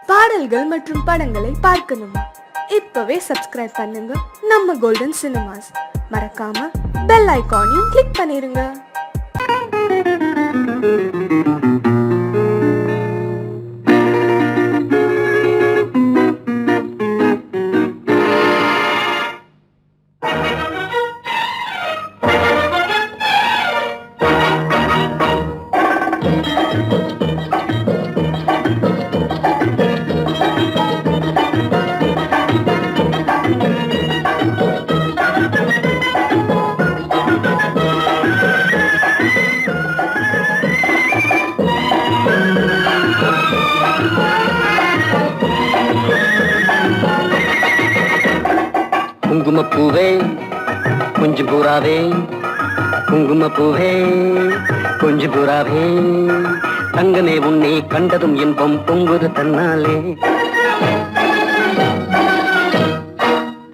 பாடல்கள் மற்றும் படங்களை பார்க்கணுமா? இப்பவே சப்ஸ்கிரைப் பண்ணுங்க நம்ம கோல்டன் சினிமாஸ். மறக்காம பெல் ஐகானையும் கிளிக் பண்ணிருங்க. குங்குமப்பூவே கொஞ்சம் பூராவே, குங்குமப்பூவே கொஞ்சம் பூராவே, தங்கமே உன்னை கண்டதும் இன்பம் பொங்குது தன்னாலே.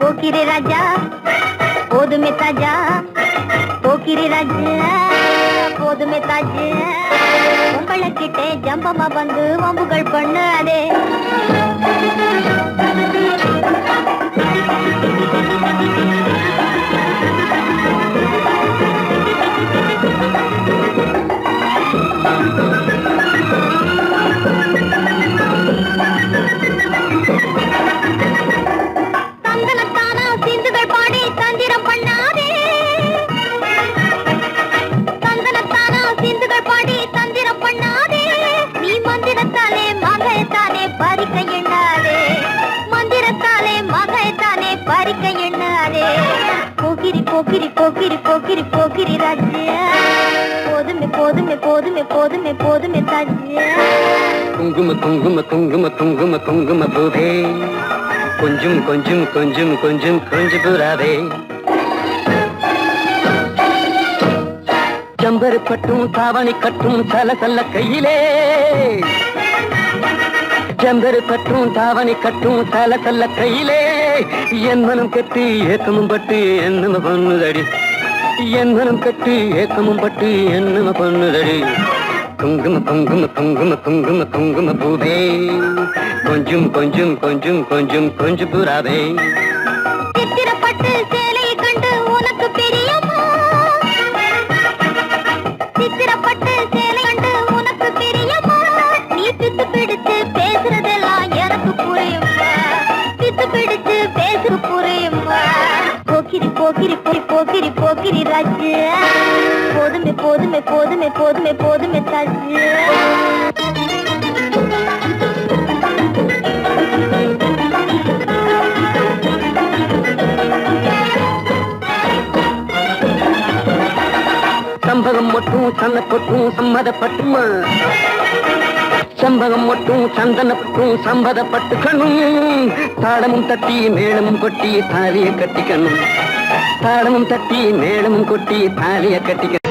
போக்கிரி ராஜா போதுமே தாஜா, போக்கிரி ராஜா போதுமே தாஜா, உங்களை கிட்டே ஜம்பமா வந்து வம்புகள் பண்ணாதே. தங்கனத்தானா சிந்துகள் பாடி தந்திரம் பண்ணாதே, தங்கனத்தானா சிந்துகள் பாடி தந்திரம் பண்ணாதே. நீ மந்திரத்தாலே மகைத்தானே பறிக்க எண்ணாதே, மந்திரத்தாலே மகைத்தானே பறிக்க எண்ணாதே. போக்கிரி போக்கிரி போக்கிரி போக்கிரி போக்கிரி ராஜா, போதுமே போதுமே போதுமே போதுமே போதுமே தாஜா. குங்கும குங்கும குங்கும குங்கும குங்கும பூவே கொஞ்சம் கொஞ்சம் கொஞ்சம் கொஞ்சம் கொஞ்சம் பூராவே, ஜம்பரு கட்டும் தாவணி கட்டும் சல சல்ல கையிலே, ஜம்பரு கட்டும் தாவணி கட்டும் சல சல்ல கையிலே, என் மனம் கட்டி ஏக்கமும் பட்டு என்னம பொண்ணுதடி, என் மனம் கட்டி ஏக்கமும் பட்டு என்னம பொண்ணுதடி. குங்கும குங்கும குங்கும குங்கும குங்கும பூவே கொஞ்சம் கொஞ்சம் கொஞ்சம் கொஞ்சம் கொஞ்சம் பூராவே. சித்திரப்பட்டு சேலையை கண்டு உனக்கு பிரியமா, சித்திரப்பட்டு சேலை கண்டு உனக்கு பிரியமா. நீ பித்து பிடிச்சு பேசுறதெல்லாம் எனக்கு புரியுமா, பித்து பிடிச்சு பேசுற புரியுமா. போக்கிரி போக்கிரி போய் போக்கிரி போக்கிரி ராஜா, போதுமே போதுமே போதுமே போதுமே போதுமே தாஜா. சம்பகம் மட்டும் சன்னப்பட்டும் சம்மதப்பட்டுமா, சம்பகம் மட்டும் சந்தனப்பட்டும் சம்மதப்பட்டுக்கணும். தாளமும் தட்டி மேளமும் கொட்டி தாலிய கட்டிக்கணும், தாளமும் தட்டி மேளமும் கொட்டி தாலிய கட்டிக்கணும்.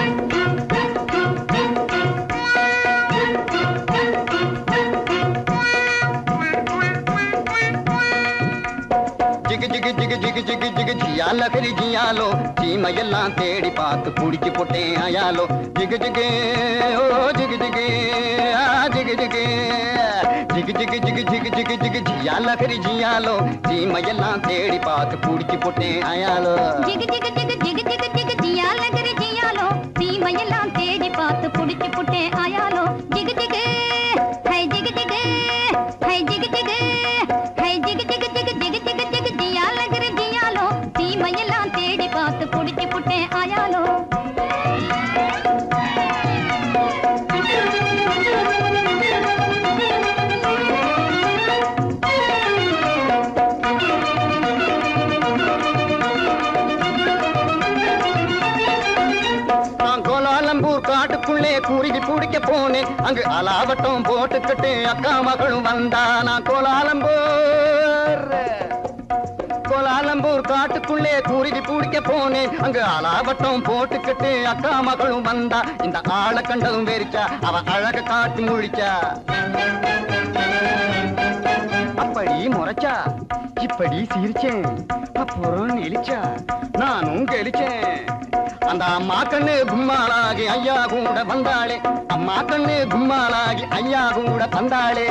ஜிகு ஜிகு ஜிகு ஜிகு ஜிகு ஜிகு ஜியால கரி ஜியாலோ, சீமையெல்லாம் தேடி பார்த்து புடிச்சு போட்டேன் ஆயாலோ. ஜிகு ஜிகு ஓ ஜிகு ஜிகு ஜிகு ஜிகு ஜிகு ஜிகு ஜிகு ஜிகு ஜிகு ஜிகு ஜியால கரி ஜியாலோ, சீமையெல்லாம் தேடி பார்த்து புடிச்சு போட்டேன் ஆயாலோ. ஜிகு ஜிகு ஜிகு ஜிகு ஜிகு ஜிகு ஜியால கரி ஜியாலோ, சீமையெல்லாம் தேடி பார்த்து புடிச்சு போட்டேன் ஆயாலோ. ஜிகு ஜிகு ஹை ஜிகு ஜிகு ஹை ஜிகு ஜிகு ஹை ஜிகு ஜிகு ஜிகு ஜிகு ஜிகு ஜிகு ஜியால கரி ஜியாலோ, சீமையெல்லாம் தேடி பார்த்து புடிச்சு போட்டேன் ஆயாலோ. காட்டுக்குள்ளே குருவி பிடிக்க போனேன், அங்கு அலாவட்டம் போட்டுக்கிட்டு அக்கா மகளும் வந்தா. நான் கோலாலம்பூர் காட்டுக்குள்ளே குருவி பிடிக்க போனேன், அங்கு அலாவட்டம் போட்டுக்கிட்டு அக்கா மகளும் வந்தா. இந்த ஆளை கண்டதும் வெறிச்சா, அவ அழக காட்டி முழிச்சா. அப்படி முறைச்சா இப்படி சிரிச்சேன், அப்புறம் நெளிச்சா, நானும் கெளிச்சேன். அந்த அம்மா கண்ணு கும்மாளாகி ஐயா கூட வந்தாளே, அம்மா கண்ணு கும்மாளாகி ஐயா கூட வந்தாளே.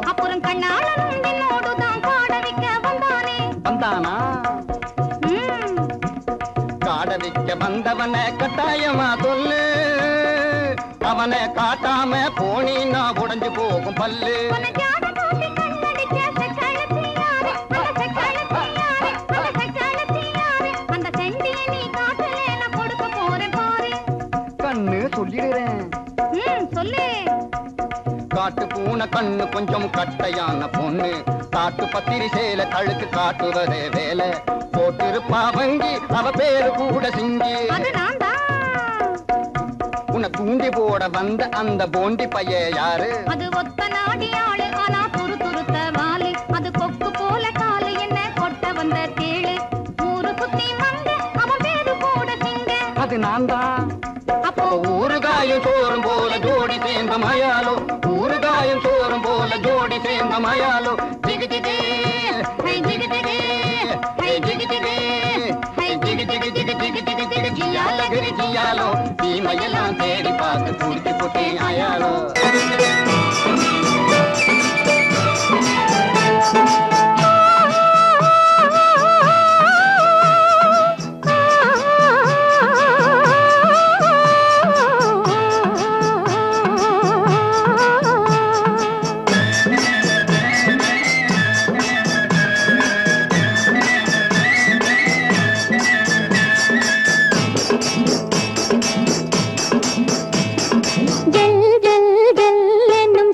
அப்புறம் கண்ணாளனும் என்னோடுதான் காட வைக்க வந்தானே. வந்தானா? காட வைக்க வந்தவனை கட்டாயமா சொல்லு, அவனை காட்டாம போனீன்னா உடைஞ்சு போகும் பல்லு. அந்த செண்டியை நீ காட்டல, நான் கொடுக்க போறேன் பாரு. கண்ணு சொல்லிடுறேன். சொல்லு. காட்டு பூனை கண்ணு கொஞ்சம் கட்டையான பொண்ணு, காட்டு பத்திரி சேல கழுக்கு காட்டுவதே வேலை. போட்டிருப்பா வங்கி, அவ பேரு கூட சிங்கி. உன்னை தூண்டி போட வந்த அந்த போண்டி பைய யாரு? அது ஒத்த நாடி ஆளு, ஆனா துரு துருத்த வாலு. அது கொக்கு போல காலு, என்ன கொட்ட வந்த தேளு. ஊரு சுத்தி வந்த அவன் பேரு கூட சிங்க. அது நான் தான். அப்போ ஊறுகாயும் சோறும் போல ஜோடி சேர்ந்த மயாலோ, ஊறுகாயும் சோறும் போல ஜோடி சேர்ந்த மயாலோ. ஜிகு ஜிகு ஹை ஜிகு ஜிகு ஹை ஜிகு ஜிகு ஹை ஜிகு ஜிகு ஜிகு ஜிகு ஜிகு ஜிகு ஜியால கிரி ஜியாலோ. தீமையெல்லாம் தேடி பார்த்து குடிச்சு புட்டி ஆயாலோ. ஜல் ஜல் ஜல் என்னும்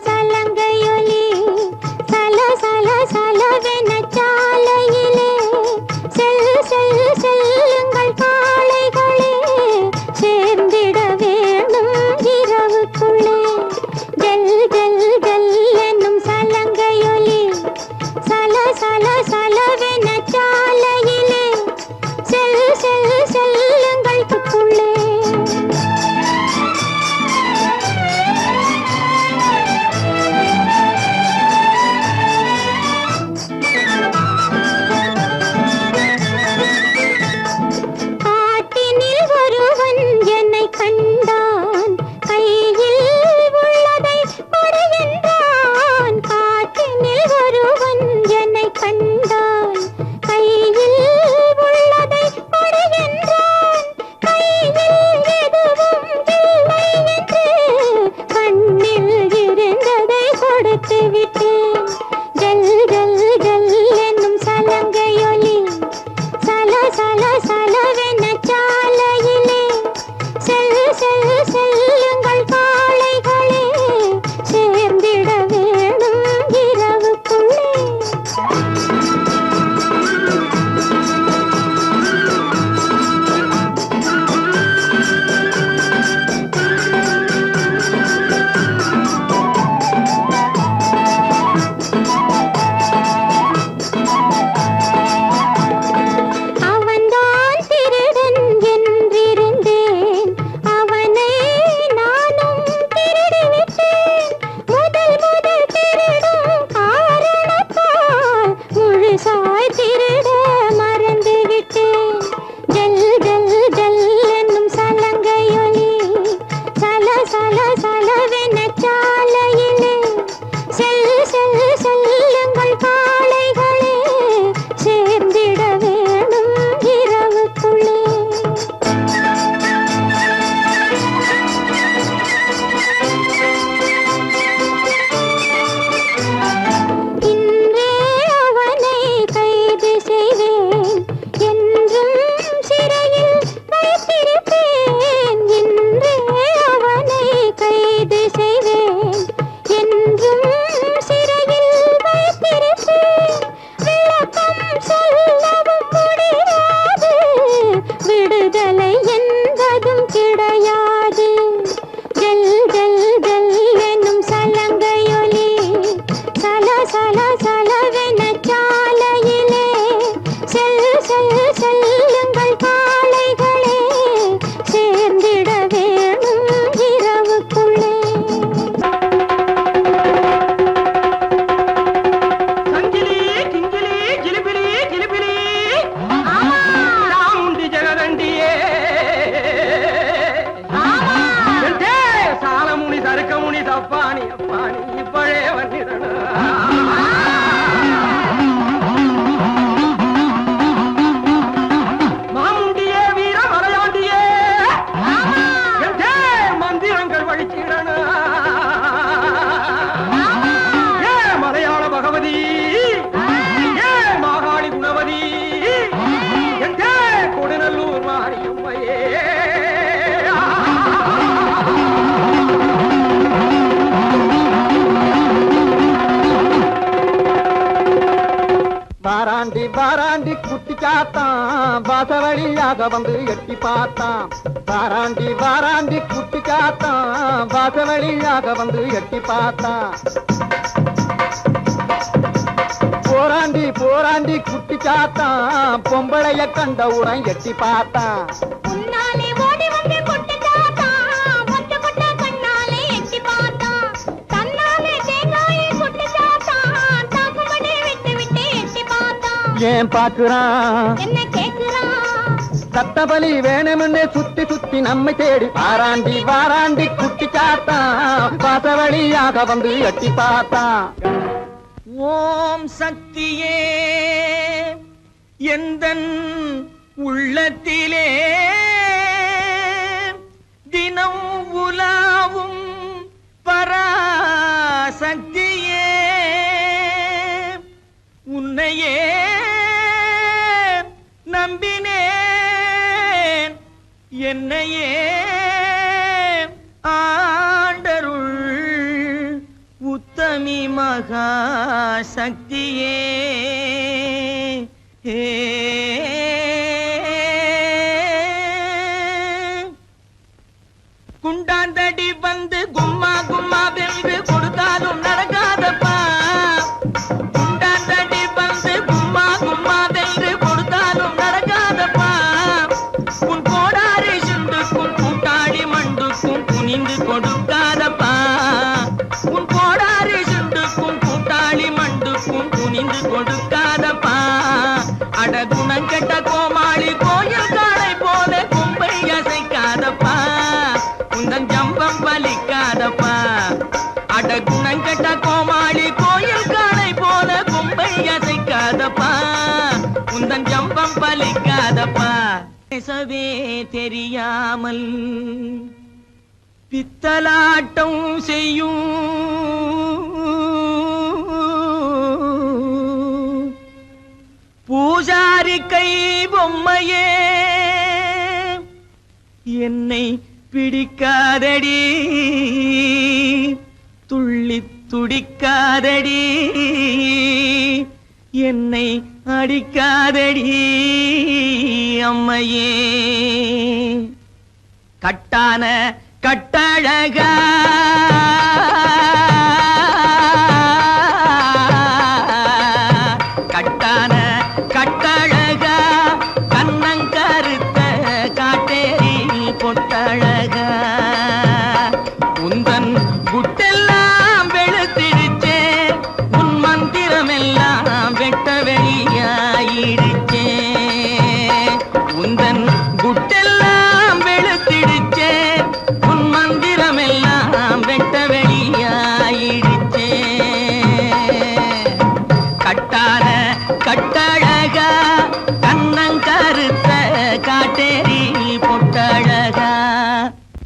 வாராண்டி வாராண்டி குட்டி சாத்தான் வாசவழியாக வந்து எட்டி பார்த்தான். வாராண்டி வாராண்டி குட்டி சாத்தான் வாசவழியாக வந்து எட்டி பார்த்தான். போராண்டி போராண்டி குட்டி சாத்தான் பொம்பளைய கண்டவுடன் எட்டி பார்த்தான். உன்னாலே ஓடி வந்து குட்டி சாத்தான் ஒத்த கொட்ட கண்ணாலே எட்டி பார்த்தான். தன்னாலே தேங்காயை குட்டி சாத்தான் தாக்குமடி விட்டு விட்டு எட்டி பார்த்தான். ஏன் பார்க்கிறான் என்ன கேக்குறான்? சத்தபலி வேணும்னு சுத்தி சுத்தி நம்மை தேடி வாராண்டி வாராண்டி குட்டி சாத்தான் வாசவழியாக வந்து எட்டி பார்த்தான். ஓம் சக்தியே எந்தன் உள்ளத்திலே தினம் உலாவும் பராசக்தியே உன்னையே நம்பினேன் என்னையே ஆண்டருள் உத்தமி மகா சக்தியே. குண்டாந்தடி வந்து கும்மா கும்மா வென்று கொடுத்தாலும் நடக்காதப்பா. குண்டாந்தடி வந்து கும்மா கும்மா வென்று கொடுத்தாலும் நடக்காதப்பா. உன் கோடாரி சுண்டுக்கும் கூட்டாளி மண்டுக்கும் குனிந்து கொடுக்காதப்பா. உன் கோடாரி சுண்டுக்கும் கூட்டாளி மண்டுக்கும் குனிந்து கொடுக்காதப்பா. அட குணங்கெட்ட கோமாளி கோயில் காளை போல கொம்பை அசைக்காதப்பா. உந்தன் ஜம்பம் பலிக்காதப்பா. அட குணங்கெட்ட கோமாளி கோயில் காளை போல கொம்பை அசைக்காதப்பா. உந்தன் ஜம்பம் பலிக்காதப்பா. பேசவே தெரியாமல் பித்தலாட்டம் செய்யும் பூஜாரி கை பொம்மையே என்னை பிடிக்காதடி துள்ளி துடிக்காதடி என்னை அடிக்காதடி அம்மையே. கட்டான கட்டழகா கட்டான கட்டழகா கண்ணங்கருத்த காட்டேரி பொட்டழகா உந்தன் குட்டெல்லாம் வெளுத்திடுச்சே. உன் மந்திரமெல்லாம் வெட்ட வெளியாயிடுச்சே. உந்தன் குட்டெல்லாம் வெளுத்திடுச்சே. உன் மந்திரமெல்லாம் வெட்ட வெளியாயிடுச்சே. கட்டான கட்டழகா கண்ணங்கருத்த காட்டேரி பொட்டழகா.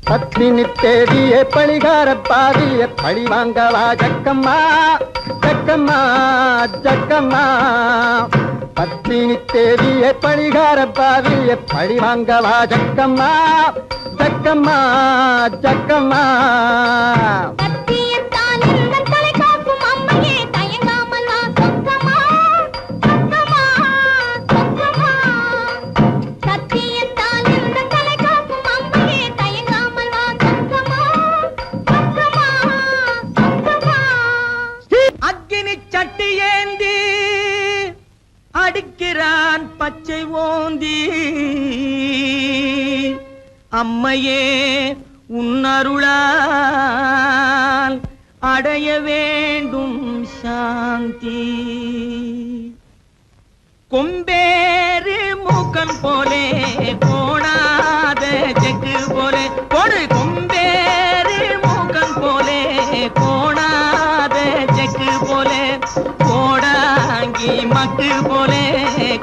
பத்மினி தேடியே பழிகார பாதிய பழி வாங்கவா ஜக்கம்மா ஜக்கம்மா ஜக்கம்மா. பத்மினி தேடியே பழிகார பாதிய பழி வாங்கவா ஜக்கம்மா ஜக்கம்மா ஜக்கம்மா. சத்தியத்தால் எந்தன் தலை காக்கும் அம்மையே தயங்காமல் வா சொக்கமா சொக்கமா சொக்கமா. சத்தியத்தால் எந்தன் தலை காக்கும் அம்மையே தயங்காமல் வா சொக்கமா சொக்கமா சொக்கமா. அக்கினி சட்டி ஏந்தி அடிக்கிறான் பச்சை ஓந்தி. அம்மையே உன்னருளால் அடைய வேண்டும் சாந்தி. கொம்பேறு மூக்கன் போலே கோணாத செக்கு போலே கொடு. கொம்பேறு மூக்கன் போலே கோணாத செக்கு போலே கோடாங்கி மக்கு போலே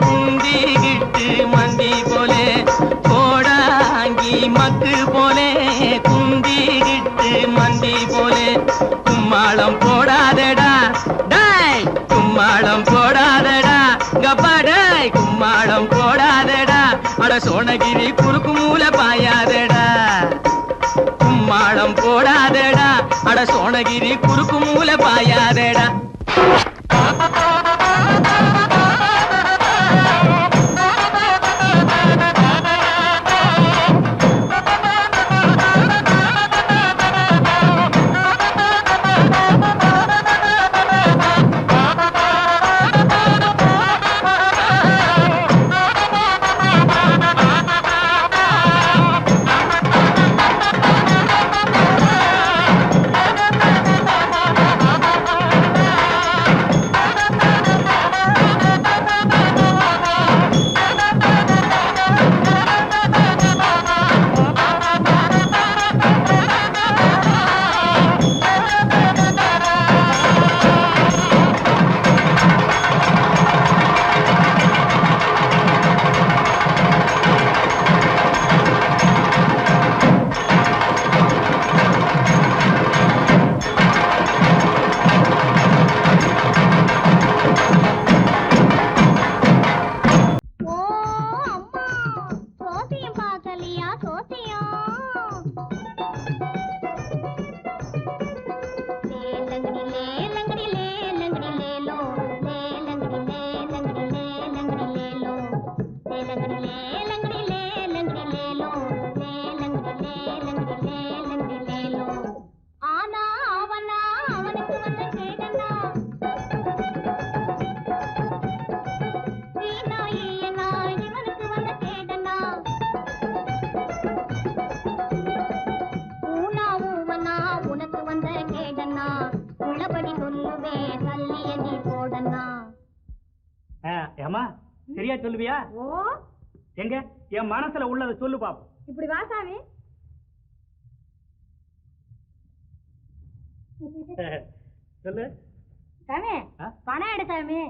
குந்திகிட்டு மந்தி போலே கோடாங்கி மக்கு போலே குந்திகிட்டு மந்தி போலே. கும்மாளம் போடாதடா டாய் கும்மாளம் போடாதடா கப்பாடாய் கும்மாளம் போடாதடா. அட சோனகிரி குறுக்கு மூல பாயாதடா. கும்மாளம் போடாதடா அட சோனகிரி குறுக்கு மூல பாயாதடா. சொல்லுவியா? ஓ எங்க என் மனசுல உள்ளதை சொல்லு பாப்போம். இப்படி வா சாமி. சொல்லு சாமி பணம் எடு சாமி.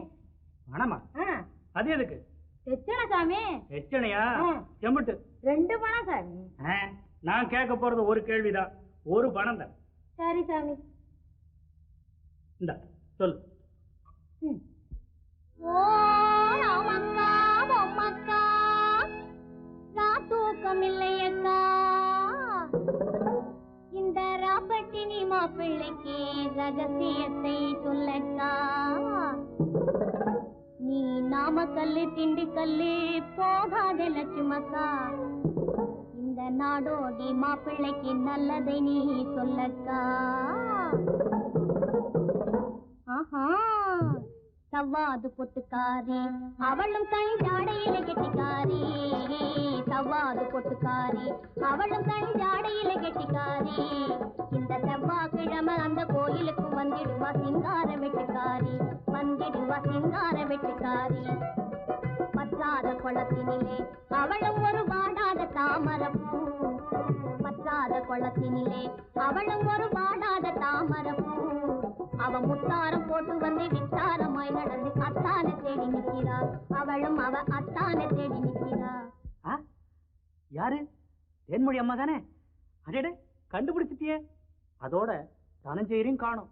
பணமா? அது எதுக்கு? எச்சனை சாமி. எச்சனையா? செம்புட்டு 2 பணம் சாமி. நான் கேட்க போறது ஒரு கேள்விதான். ஒரு பணம் தான். சரி சாமி. இந்த சொல்லு. ஓ ராமக்கா பொம்மக்கா நான் தூக்கமில்லையக்கா இந்த ராப்பட்டினி மாப்பிள்ளைக்கு ரகசியத்தை சொல்லக்கா நீ நாமக்கல்லு திண்டுக்கல்லு போகாத லட்சுமக்கா இந்த நாடோடி மாப்பிள்ளைக்கு நல்லதை நீ சொல்லக்கா ஆஹா சவ்வாது பொட்டுக்காரி அவளும் கண் ஜாடையில கெட்டிக்காரி சவ்வாது பொட்டுக்காரி அவளும் கண் ஜாடையில கெட்டிக்காரி இந்த செவ்வாய்க்கிழமை அந்த கோயிலுக்கு வந்திடுவா சிங்கார வெட்டுக்காரி வந்திடுவா சிங்கார வெட்டுக்காரி பற்றாத குளத்தினிலே அவளும் ஒரு வாடாத தாமரப்பூ பற்றாத குளத்தினிலே அவளும் ஒரு வாடாத தாமரப்பூ அவ முத்தாரம் போட்டு வந்து வித்தாரமாய் நடந்து அத்தானை தேடி நிற்கிறாள் அவளும் அவ அத்தானை தேடி நிற்கிறாள். யாரு? தேன்மொழி அம்மா தானே? அடே கண்டுபிடிச்சிட்டியே. அதோட தனஞ்செயரையும் காணோம்.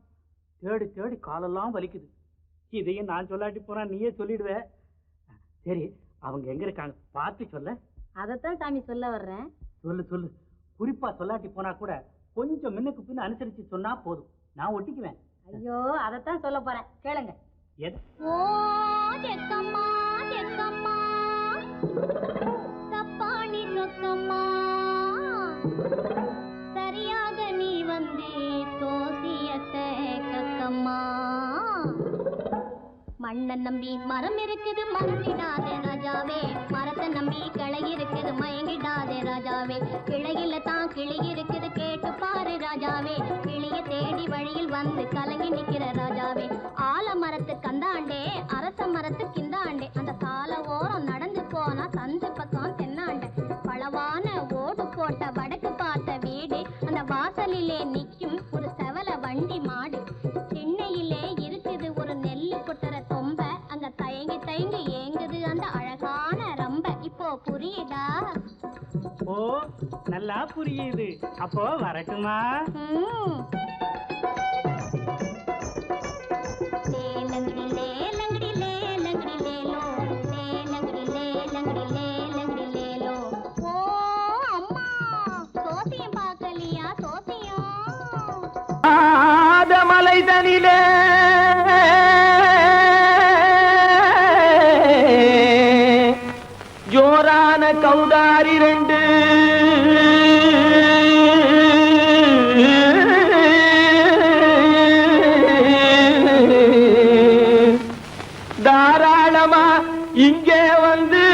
தேடி தேடி காலெல்லாம் வலிக்குது. இதையும் நான் சொல்லாட்டி போனா நீயே சொல்லிடுவ. சரி அவங்க எங்க இருக்காங்க பார்த்து சொல்ல. அதத்தான் சாமி சொல்ல வர்றேன். சொல்லு சொல்லு. குறிப்பா சொல்லாட்டி போனா கூட கொஞ்சம் முன்னுக்கு பின்ன அனுசரிச்சு சொன்னா போதும், நான் ஒட்டிக்குவேன். ஐயோ அதத்தான் சொல்ல போறேன், கேளுங்க. ஓ தெக்கம்மா தெக்கம்மா தப்பாணி சொக்கம்மா சரியாக நீ வந்து சோசியத்தை கக்கம்மா மண்ணை நம்பி மரம் இருக்குது மறந்திடாதே ராஜாவே மரத்தை நம்பி கிளை இருக்குது மயங்கிடாதே ராஜாவே கிளையில தான் கிளி இருக்குது கேட்டு பாரு ராஜாவே கிளிய தேடி வழியில் வந்து கலங்கி நிக்கிற ராஜாவே ஆல மரத்து கந்தாண்டே அரச மரத்து கிந்தாண்டே அந்த சால ஓரம் நடந்து போனா சந்து பக்கம் தென்னாண்டே பளவான ஓடு போட்ட வடக்கு பார்த்த வீடு அந்த வாசலிலே நிக்கும் ஒரு செவல வண்டி மாடு சென்னையிலே இருக்குது ஒரு நெல்லு கொட்டுற தொம்ப அங்க தயங்கி தயங்கி ஏங்குது அந்த அழகான ரம்ப இப்போ புரியுதா? ஓ நல்லா புரியுது. அப்போ வரட்டுமா? லேலங்கடி லேலங்கடி லேலங்கடி லேலோ லேலங்கடி லேலங்கடி லேலங்கடி லேலோ. ஓ அம்மா சோசியம் பார்க்கலையா சோசியம்? மலை தனிலே ஜோரான கௌதாரி 2 தாராளமா இங்கே வந்து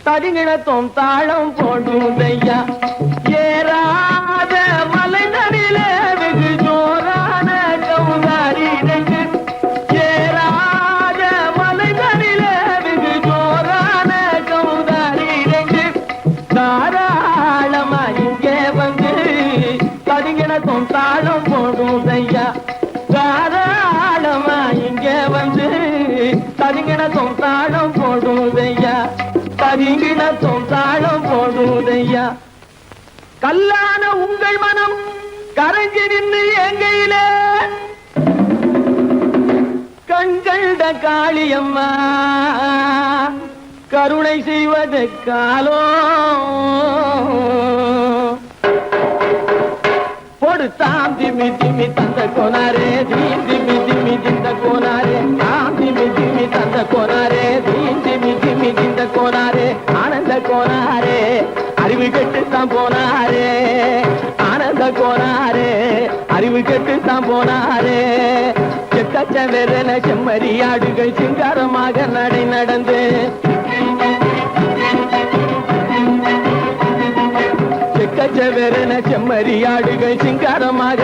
தரிங்கிணத்தும் தாளம் போடுதையா ஏறாத மலை நடிலே வெகு ஜோரான கௌதாரி 2 ஏறாத மலை நடிலே வெகு ஜோரான கௌதாரி 2 தாராளமா இங்கே வந்து தரிங்கிணத்தும் தாளம் போடுதையா தாராளமா இங்கே வந்து தரிங்கிணத்தும் தாளம் போடுதையா தரிங்கிணத்தும் தாளம் போடுதையா கல்லான உங்கள் மனம் கரைஞ்சி நின்று எங்கையிலே கண்கண்ட காளியம்மா கருணை செய்வது காலோ பொடு தாம் திமி திமி தந்த கோனாரே தீம் திமி திமி திந்த கோனாரே தாம் திமி திமி தந்த கோனாரே தீம் திமி திமி திந்த கோனாரே ஆனந்த கோனாரே அறிவு கெட்டுத்தான் போனாரே ஆனந்த கோனாரே அறிவு கெட்டுத்தான் போனாரே செக்கச்ச வெறன செம்மறியாடுகள் சிங்காரமாக நடை நடந்து செக்கச்சவென செம்மறியாடுகள் சிங்காரமாக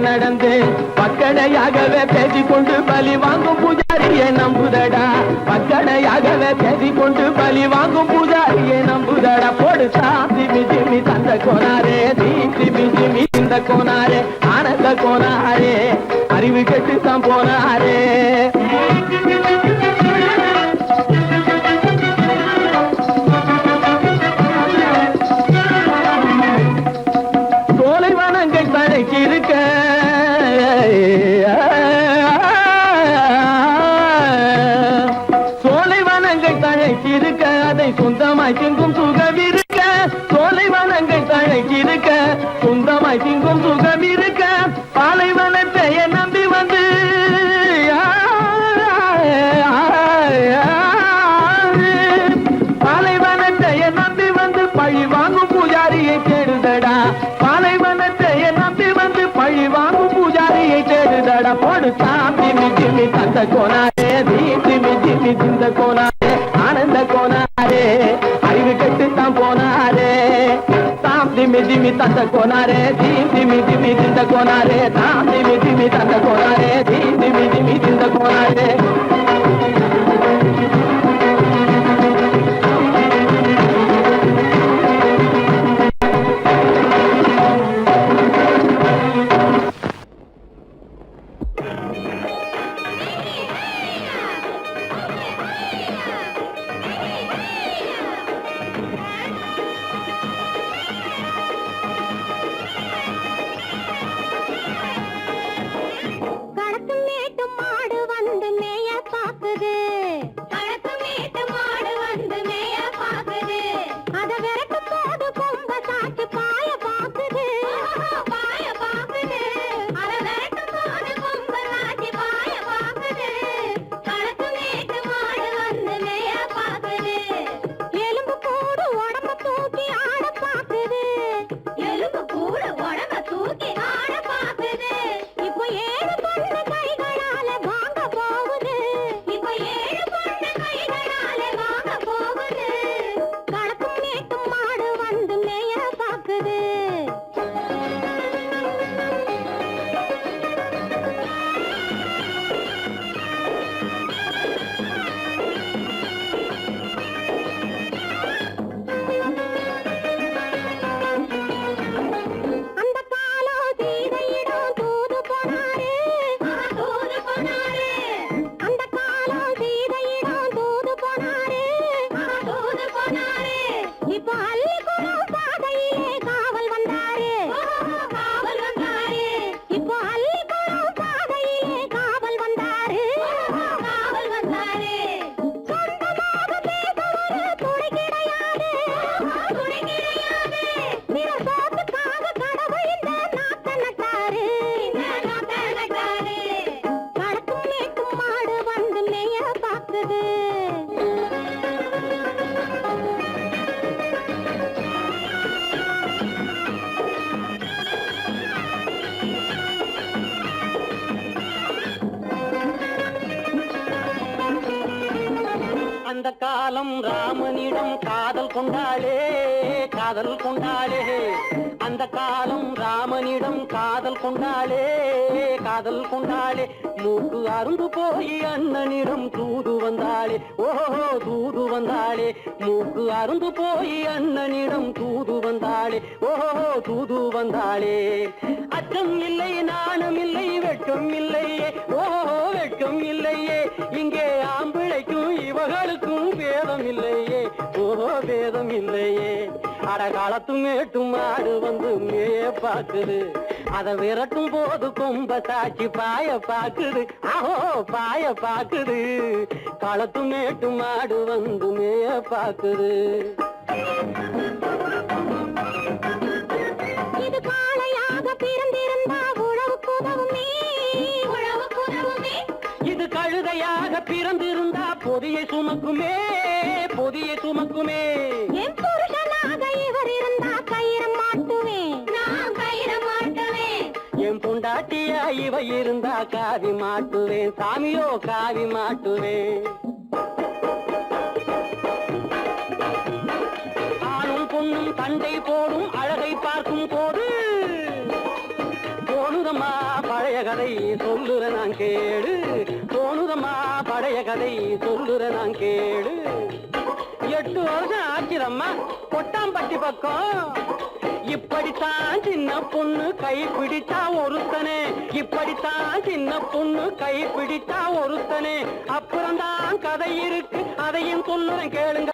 நடந்து பக்கடையாகவே பேசிக்கொண்டு பலி வாங்கும் பூஜாரியை நம்புதடா. பக்கடையாகவே பேசிக்கொண்டு பலி வாங்கும் பூஜாரியை நம்புதடா. போடு சாமி ஜிமி தந்த கோனாரே, தீமி ஜிமி இந்த கோனாரே, ஆனந்த கோனாரே, அறிவு கெட்டுத்தான் போனாரே. இருக்க சோலைவனங்கள் தழைக்கிருக்க அதை சொந்தமாய் திங்கும் சுகம் இருக்க. சோலைவனங்கள் தழைக்கிருக்க சொந்தமாய் திங்கும் சுகம் இருக்க. பாலைவனத்தை நம்பி வந்து பாலைவனத்தை நம்பி வந்து பழி வாங்கும் பூஜாரியை தேடுதடா. பாலைவனத்தை நம்பி வந்து பழி வாங்கும் பூஜாரியை தேடுதடா. போடு சாமி ஜிமி தந்த கோனாரே, தீமி ஜிமி திந்த கோனாரே, ஆனந்த கோனாரே, அறிவு கெட்டுத்தான் போனாரே. சாமி ஜிமி தந்த கோனாரே, தீமி ஜிமி திந்த கோனாரே, சாமி ஜிமி தந்த கோனாரே, தீமி ஜிமி திந்த கோனாரே. அந்த காலம் ராமனிடம் காதல் கொண்டாளே, காதல் கொண்டாளே. அந்த காலம் ராமனிடம் காதல் கொண்டாளே, காதல் கொண்டாளே. மூக்கு அருந்து போய் அண்ணனிடம் தூது வந்தாளே, ஓஹோ தூது வந்தாளே. மூக்கு அருந்து போய் அண்ணனிடம் தூது வந்தாளே, ஓஹோ தூது வந்தாளே. அச்சம் இல்லை, நாணம் இல்லை, வெட்கம் இல்லையே, ஓஹோ வெட்கம் இல்லையே. இங்கே ஆம்பிளைக்கும் இவர்களுக்கும் வேதம் இல்லையே, ஓஹோ வேதம் இல்லையே. அடகாலத்து மேட்டும் ஆடு வந்து மேய பாக்குது, அதை விரட்டும் போது கொம்ப சாட்சி பாய பாக்குது, ஆஹோ பாய பாக்குது. களத்து மேட்டும் ஆடு வந்து மேய பாக்குது. இது காளையாக பிறந்திருந்தா உழவுக்கு உதவுமே, உழவுக்கு உதவுமே. இது கழுதையாக பிறந்திருந்தா பொதியை சுமக்குமே, பொதியை சுமக்குமே. என் புருஷனாக இவர் இருந்தா கயிறம் மாட்டுவேன், நான் கயிறம் மாட்டுவேன். என் பொண்டாட்டியா இவ இருந்தா காவி மாட்டுவேன், சாமியோ காவி மாட்டுவேன். ஆணும் பொண்ணும் சண்டை போடும் அழகை கதை சொல்லுற நான் கேளு, தோணுதம்மா பழைய கதை சொல்லுற நான் கேளு. 8 வருஷம் ஆச்சுதம்மா கொட்டாம்பட்டி பக்கம், இப்படித்தான் சின்ன பொண்ணு கை பிடித்தா ஒருத்தனே, இப்படித்தான் சின்ன பொண்ணு கை பிடித்தா ஒருத்தனே. அப்புறம்தான் கதை இருக்கு, அதையும் சொல்லுறேன் கேளுங்க.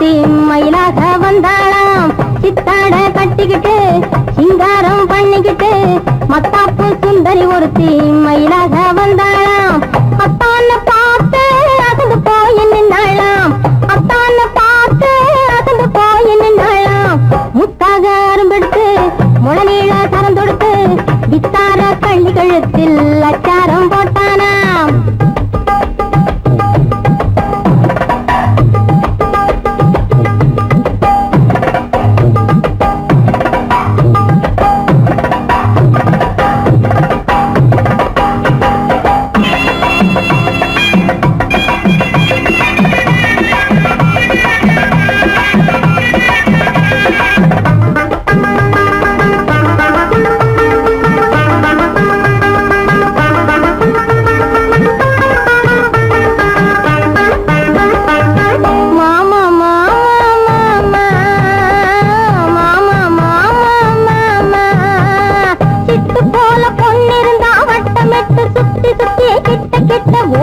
ஒருத்தி மயிலாக வந்தாளாம். சித்தாட கட்டிக்கிட்டு சிங்காரம் பண்ணிக்கிட்டு மத்தாப்பு சுந்தரி ஒருத்தி மயிலாக வந்தாளாம். அத்தான பார்த்து அசந்து போய் நின்னாளாம். அத்தான பார்த்து அசந்து போய் நின்னாளாம். முத்தாக அரும்பெடுத்து முளநீள சரம் தொடுத்து வித்தார கள்ளி கழுத்தில் அச்சாரம் போட்டானாம்.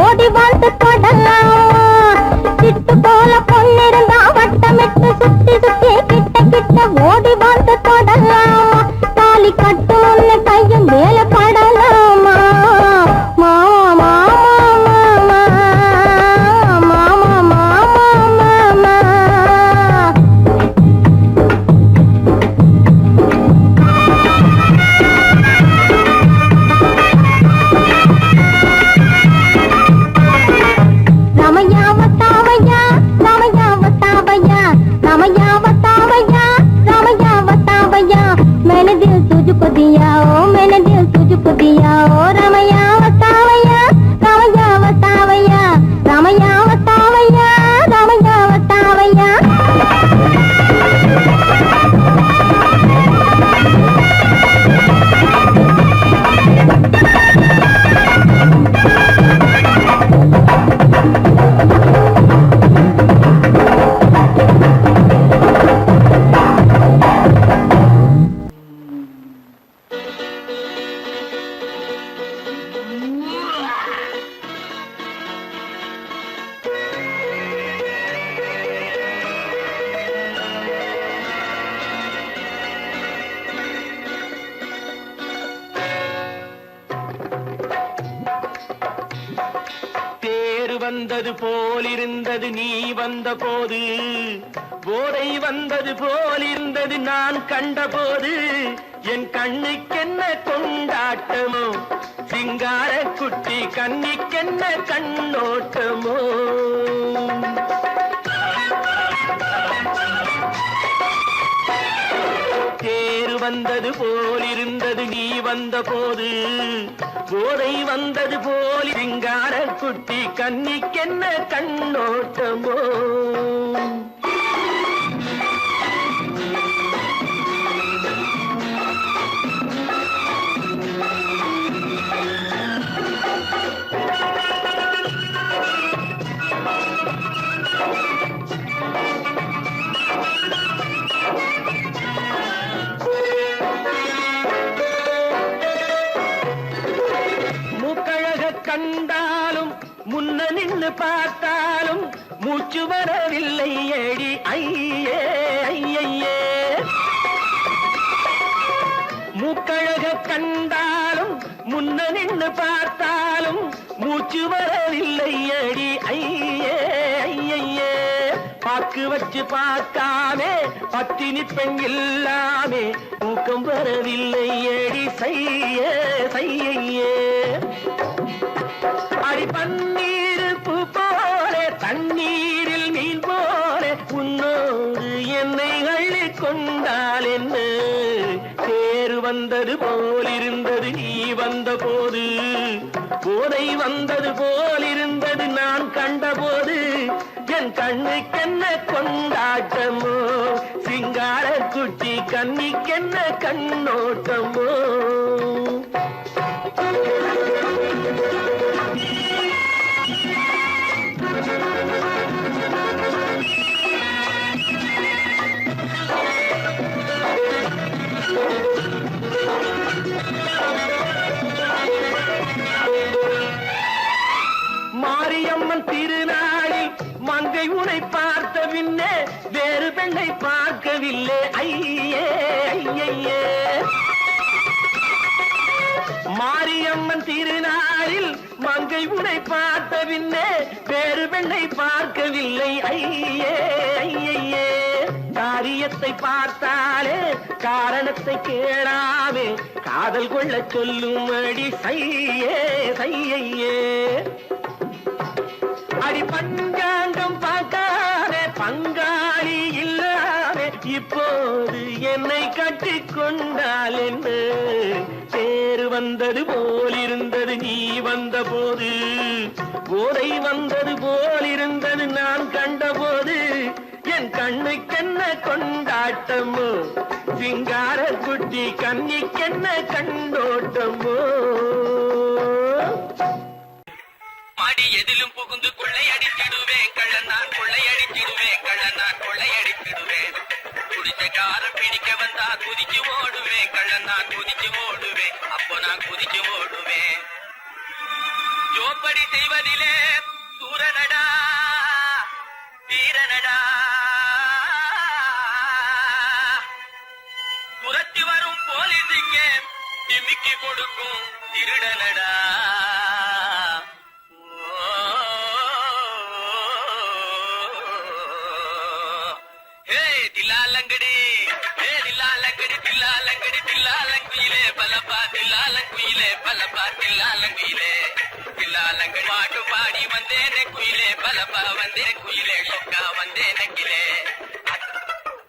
ஓடி வந்து தொடலாம். சிட்டு போல பொண்ணிருந்தா வட்டமிட்டு சுத்தி சுத்தி கிட்ட கிட்ட ஓடி வந்து தொடலாம். தாலி கட்டு முன்ன கையும் மேல படலாமா. மாமா மாமா மாமா மாமா மாமா. मैंने दिल तुझको दिया ओ मैंने दिल तुझको दिया ओ रामैया वतावैया रामैया वतावैया रामैया वतावैया रामैया वतावैया. வந்தது போலிருந்தது நீ வந்த போது, போதை வந்தது போலிருந்தது நான் கண்டபோது, என் கண்ணுக்கென்ன கொண்டாட்டமோ, சிங்கார குட்டி கண்ணிக்கென்ன கண்ணோட்டமோ. தேர் வந்தது போலிருந்தது நீ வந்த போது, போதை வந்தது போல் சிங்கார குட்டி கண்ணிக்கென்ன கண்ணோட்டமோ. கண்டாலும் முன்ன நின்று பார்த்தாலும் மூச்சு வரவில்லை ஏடி ஐயே ஐயே. மூக்கழக கண்டாலும் முன்ன நின்று பார்த்தாலும் மூச்சு வரவில்லை ஏடி ஐயே ஐயே. பாக்கு வச்சு பார்க்காமே பத்தினி பெண் இல்லாமே தூக்கம் வரவில்லை ஏடி செய்ய செய்யே. அடி பன்னீர் பூ போல தண்ணீரில் மீன் போல உன்னோடு என்னை அள்ளி கொண்டால் என்ன. தேர் வந்தது போலிருந்தது நீ வந்த போது, போதை வந்தது போலிருந்தது நான் கண்டபோது, என் கண்ணுக்கென்ன கொண்டாட்டமோ, சிங்கார குட்டி கண்ணிக்கென்ன கண்ணோட்டமோ. மாரியம்மன் திருநாளில் மங்கை உனை பார்த்த பின்னே கல்யாணம் திருநாளில் மங்கை உன்னை பார்த்த பின்னே வேறு பெண்ணை பார்க்கவில்லை ஐயே ஐயே. காரியத்தை பார்த்தாலே காரணத்தை கேளாமே காதல் கொள்ள சொல்லும் அடி சையே சையே. அடி பஞ்சாங்கம் பார்க்காதே பங்காளி இல்லாமே இப்போது என்னை கட்டிக் கொண்டால் என்ன தேர் வந்தது போலிருந்தது நீ வந்த போது போதை வந்தது போலிருந்தது நான் கண்டபோது என் கண்ணுக்கென்ன கொண்டாட்டமோ சிங்கார குட்டி கண்ணிக்கென்ன கண்டோட்டமோ. மாடி எதிலும் புகுந்து கொள்ளையடித்திடுவேன் கள்ளனான் கொள்ளையடித்திடுவேன் கள்ளனான் கொள்ளையடித்திடுவேன். குடிச்ச காரம் பிடிக்க வந்தா குதிச்சு ஓடுவேன் கள்ளனான் குதிச்சு ஓடுவேன் அப்போ நான் குதிச்சு ஓடுவேன். ஜோப்படி செய்வதிலே சூரனடா வீரனடா துரத்தி வரும் போலீஸுக்கு டிமிக்கி கொடுக்கும் திருடனடா. தில்லாலங்கடி தில்லாலங்கடி தில்லாலங்கடி தில்லாலங்குயிலே பலப்பா தில்லாலங்குயிலே பலப்பா தில்லாலங்குயிலே தில்லாலங்கடி பாட்டு பாடி வந்தேனே குயிலே பலப்பா வந்தேன் குயிலே சொக்கா வந்தேன் நக்கிலே.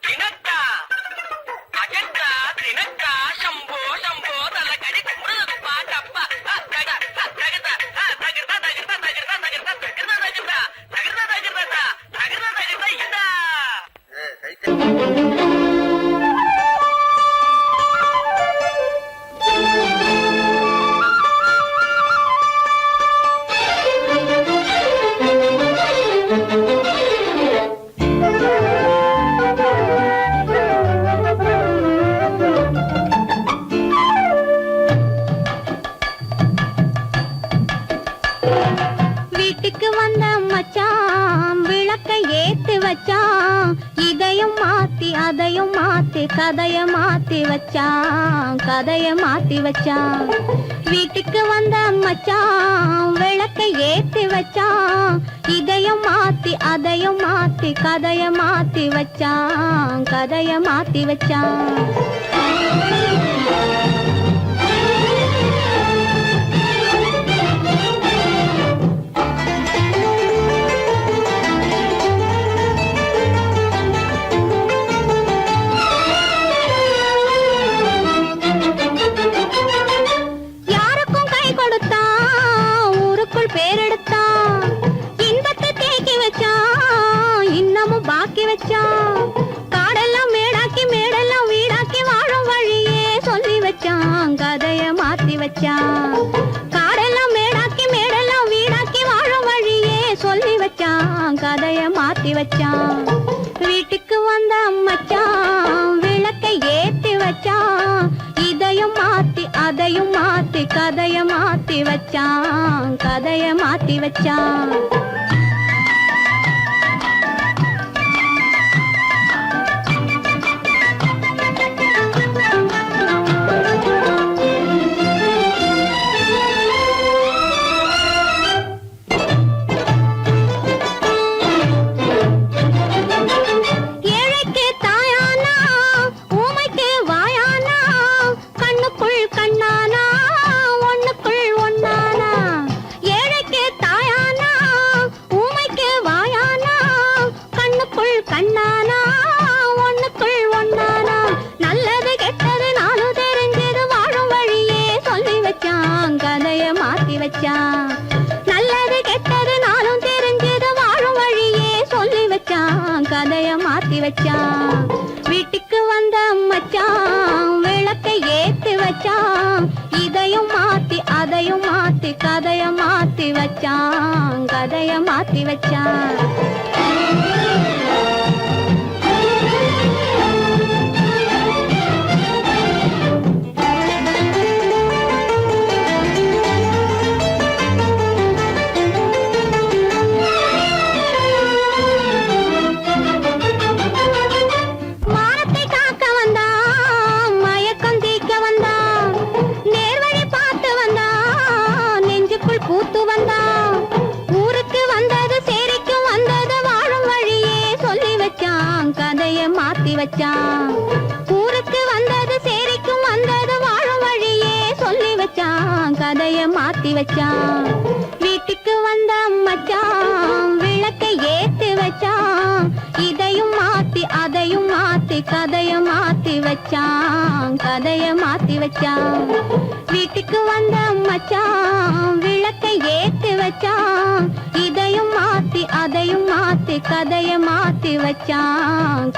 தினக்கா அஜந்தா தினக்கா சம்போ சம்போ தலக்கடி முருகு பாட்டப்பா தகதா தகதா தகதா தகதா தகதா தகதா தகதா தகதா தகதா தகதா தகதா தகதா இதா. வீட்டுக்கு வந்த மச்சான் விளக்கை ஏத்தி வச்சான் இதையும் மாத்தி அதையும் மாத்தி கதைய மாத்தி வச்சான் கதைய மாத்தி வச்சான். வீட்டுக்கு வந்த மச்சான் விளக்கை ஏத்தி வச்சான் இதையும் மாத்தி அதையும் மாத்தி கதைய மாத்தி வச்சான் கதைய மாத்தி வச்சான். காடெல்லாம் மேடாக்கி மேடெல்லாம் வீடாக்கி வாழும் வழியே சொல்லி வச்சான் கதைய மாத்தி வச்சான். காடெல்லாம் மேடாக்கி மேடெல்லாம் வீடாக்கி வாழும் வழியே சொல்லி வச்சான் கதைய மாத்தி வச்சான். வீட்டுக்கு வந்த மச்சான் விளக்கை ஏத்தி வச்சான் இதையும் மாத்தி அதையும் மாத்தி கதைய மாத்தி வச்சான் கதைய மாத்தி வச்சான். நல்லது கெட்டது நாளும் தெரிஞ்சது வாழும் வழியே சொல்லி வச்சான் கதைய மாத்தி வச்சான். வீட்டுக்கு வந்த மச்சான் விளக்கை ஏத்தி வச்சான் இதையும் மாத்தி அதையும் மாத்தி கதைய மாத்தி வச்சான் கதைய மாத்தி வச்சான். வந்தான் வச்சான் வீட்டுக்கு வந்த மச்சான் விளக்கை ஏத்தி வச்சான் இதையும் மாத்தி அதையும் மாத்தி கதைய மாத்தி வச்சான் வீட்டுக்கு வந்த மச்சான் விளக்கை ஏத்தி வச்சான் இதையும் மாத்தி அதையும் மாத்தி கதைய மாத்தி வச்சான்